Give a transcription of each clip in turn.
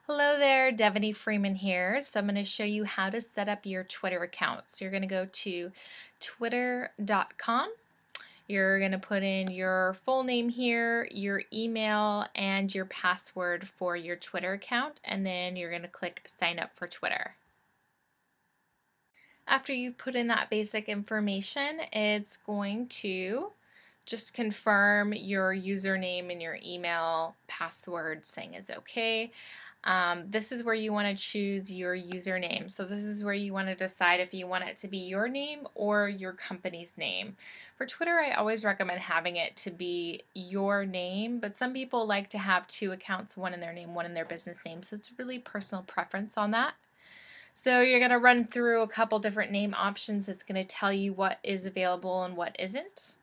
Hello there, Devaney Freeman here. So I'm going to show you how to set up your Twitter account. So you're going to go to twitter.com. You're going to put in your full name here, your email, and your password for your Twitter account, and then you're going to click sign up for Twitter. After you put in that basic information, it's going to just confirm your username and your email password saying is okay. This is where you want to choose your username. So this is where you want to decide if you want it to be your name or your company's name. For Twitter, I always recommend having it to be your name, but some people like to have two accounts, one in their name, one in their business name. So it's really personal preference on that. So you're going to run through a couple different name options. It's going to tell you what is available and what isn't.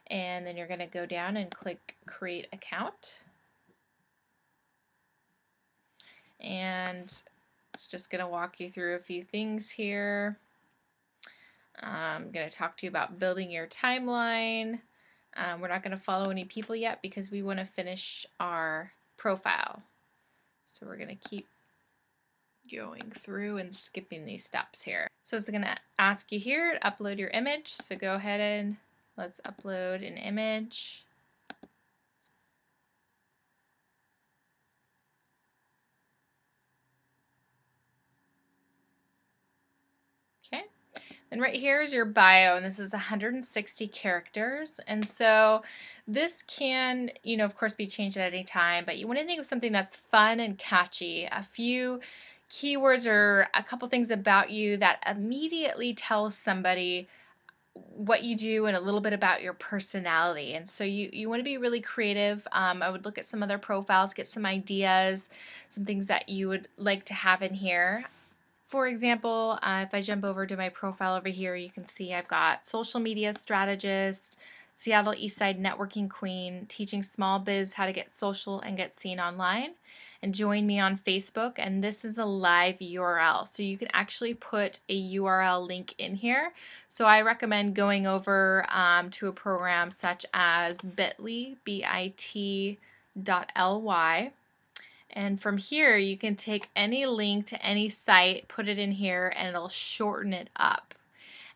And then you're going to go down and click create account. And it's just going to walk you through a few things here. I'm going to talk to you about building your timeline. We're not going to follow any people yet because we want to finish our profile. So we're going to keep going through and skipping these steps here. So it's going to ask you here to upload your image. So go ahead and let's upload an image. Okay. Then right here is your bio, and this is 160 characters. And so this can, of course be changed at any time, but you want to think of something that's fun and catchy. A few keywords or a couple things about you that immediately tell somebody what you do and a little bit about your personality. And so you want to be really creative. I would look at some other profiles, get some ideas, some things that you would like to have in here. For example, if I jump over to my profile over here, you can see I've got social media strategist, Seattle Eastside networking queen, teaching small biz how to get social and get seen online, and join me on Facebook. And this is a live URL, so you can actually put a URL link in here. So I recommend going over to a program such as bit.ly, bit.ly. And from here, you can take any link to any site, put it in here, and it'll shorten it up.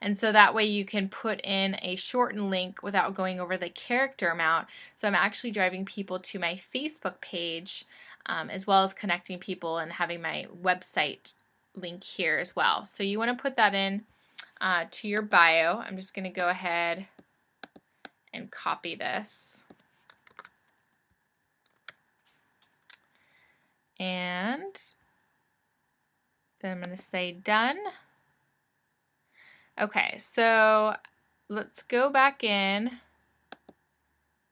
And so that way you can put in a shortened link without going over the character amount. So I'm actually driving people to my Facebook page, as well as connecting people and having my website link here as well. So you want to put that in to your bio. I'm just going to go ahead and copy this. And then I'm going to say done. Okay, so let's go back in,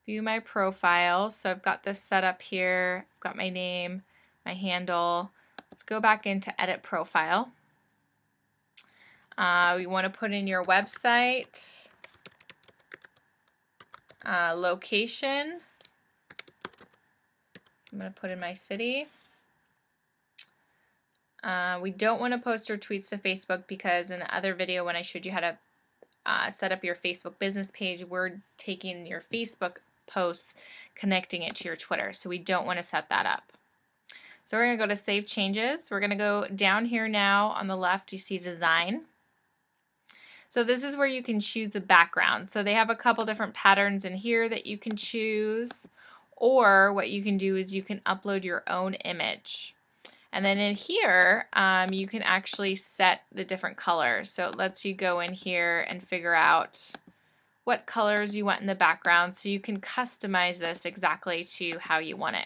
view my profile. So I've got this set up here. I've got my name, my handle. Let's go back into edit profile. We want to put in your website, location. I'm going to put in my city. We don't want to post our tweets to Facebook because in the other video when I showed you how to set up your Facebook business page, we're taking your Facebook posts, connecting it to your Twitter. So we don't want to set that up. So we're going to go to Save Changes. We're going to go down here now on the left, you see Design. So this is where you can choose the background. So they have a couple different patterns in here that you can choose, or what you can do is you can upload your own image. And then in here, you can actually set the different colors. So it lets you go in here and figure out what colors you want in the background, so you can customize this exactly to how you want it.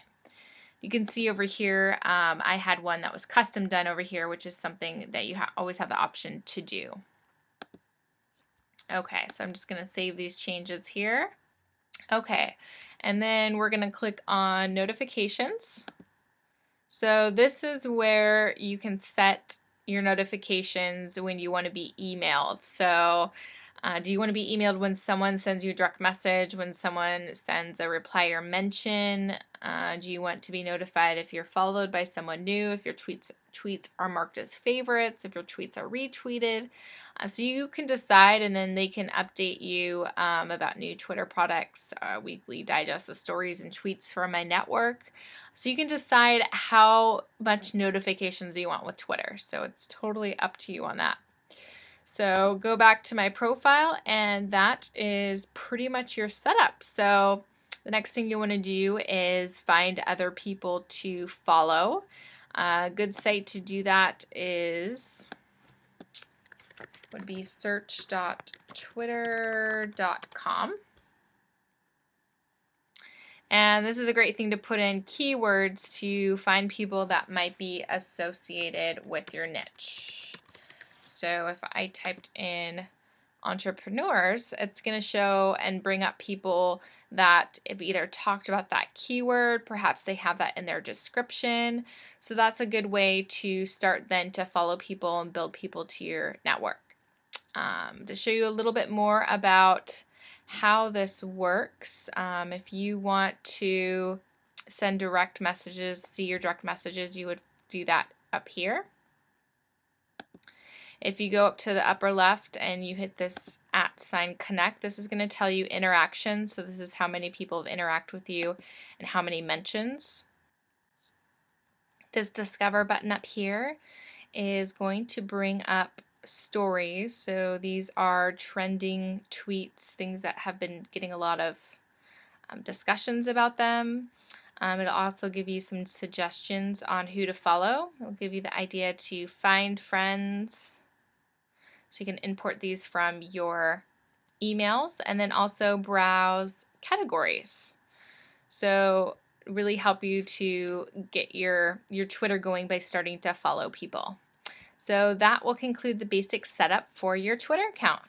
You can see over here, I had one that was custom done over here, which is something that you always have the option to do. Okay, so I'm just going to save these changes here. Okay, and then we're going to click on notifications. So this is where you can set your notifications when you want to be emailed. So Do you want to be emailed when someone sends you a direct message, when someone sends a reply or mention? Do you want to be notified if you're followed by someone new, if your tweets are marked as favorites, if your tweets are retweeted? So you can decide, and then they can update you about new Twitter products, weekly digest of stories and tweets from my network. So you can decide how much notifications you want with Twitter. So it's totally up to you on that. So go back to my profile, and that is pretty much your setup. So the next thing you want to do is find other people to follow. A good site to do that would be search.twitter.com. And this is a great thing to put in keywords to find people that might be associated with your niche. So if I typed in entrepreneurs, it's going to show and bring up people that have either talked about that keyword, perhaps they have that in their description. So that's a good way to start then to follow people and build people to your network. To show you a little bit more about how this works, if you want to send direct messages, see your direct messages, you would do that up here. If you go up to the upper left and you hit this @connect, this is going to tell you interactions. So this is how many people have interacted with you and how many mentions. This discover button up here is going to bring up stories. So these are trending tweets, things that have been getting a lot of discussions about them. It'll also give you some suggestions on who to follow. It'll give you the idea to find friends. So you can import these from your emails, and then also browse categories. So really help you to get your Twitter going by starting to follow people. So that will conclude the basic setup for your Twitter account.